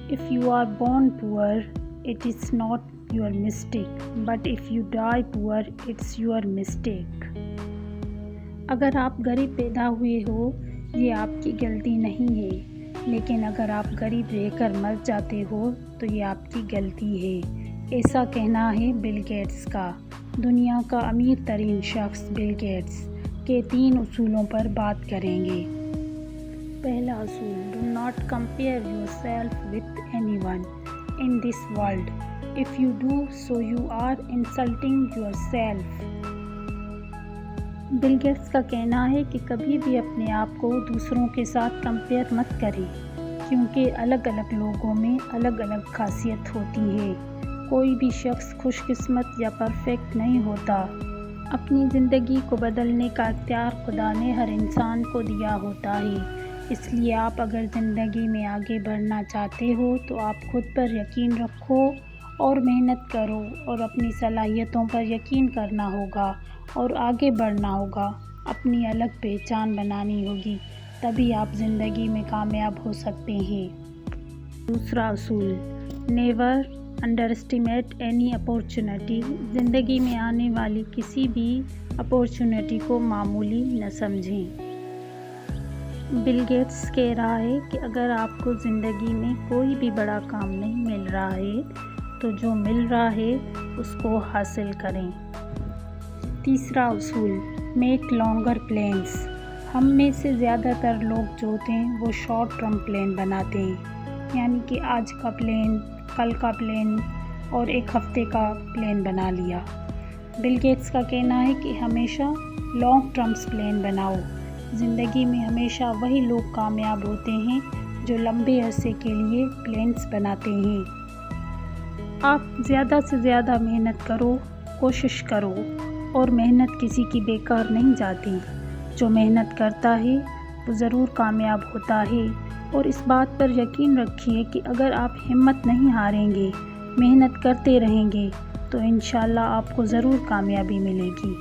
If you are born poor, it is not your mistake, but if you die poor, it's your mistake. اگر آپ غریب پیدا ہوئے ہو یہ آپ کی غلطی نہیں ہے، لیکن اگر آپ غریب رہ کر مر جاتے ہو تو یہ آپ کی غلطی ہے۔ ایسا کہنا ہے بل گیٹس کا۔ دنیا کا امیر ترین شخص بل گیٹس کے 3 اصولوں پر بات کریں گے۔ پہلا اصول، do not compare yourself with anyone in this world. If you do so you are insulting yourself. Bill Gates کا کہنا ہے کہ کبھی بھی اپنے آپ کو دوسروں کے ساتھ کمپیئر مت کریں، کیونکہ الگ الگ لوگوں میں الگ الگ خاصیت ہوتی ہے۔ کوئی بھی شخص خوش قسمت یا پرفیکٹ نہیں ہوتا۔ اپنی زندگی کو بدلنے کا اختیار خدا نے ہر انسان کو دیا ہوتا ہے، اس لیے آپ اگر زندگی میں آگے بڑھنا چاہتے ہو تو آپ خود پر یقین رکھو اور محنت کرو، اور اپنی صلاحیتوں پر یقین کرنا ہوگا اور آگے بڑھنا ہوگا۔ اپنی الگ پہچان بنانی ہوگی، تبھی آپ زندگی میں کامیاب ہو سکتے ہیں۔ دوسرا اصول، never under estimate any opportunity. زندگی میں آنے والی کسی بھی اپارچونٹی کو معمولی نہ سمجھیں۔ بل گیٹس کہہ رہا ہے کہ اگر آپ کو زندگی میں کوئی بھی بڑا کام نہیں مل رہا ہے تو جو مل رہا ہے اس کو حاصل کریں۔ تیسرا اصول، میک لانگر پلانس۔ ہم میں سے زیادہ تر لوگ جو ہوتے ہیں وہ شارٹ ٹرم پلان بناتے ہیں، یعنی کہ آج کا پلان، کل کا پلان اور 1 ہفتے کا پلان بنا لیا۔ بل گیٹس کا کہنا ہے کہ ہمیشہ لانگ ٹرمز پلان بناؤ۔ زندگی میں ہمیشہ وہی لوگ کامیاب ہوتے ہیں جو لمبے عرصے کے لیے پلانس بناتے ہیں۔ آپ زیادہ سے زیادہ محنت کرو، کوشش کرو، اور محنت کسی کی بیکار نہیں جاتی۔ جو محنت کرتا ہے وہ ضرور کامیاب ہوتا ہے، اور اس بات پر یقین رکھیے کہ اگر آپ ہمت نہیں ہاریں گے، محنت کرتے رہیں گے تو انشاءاللہ آپ کو ضرور کامیابی ملے گی۔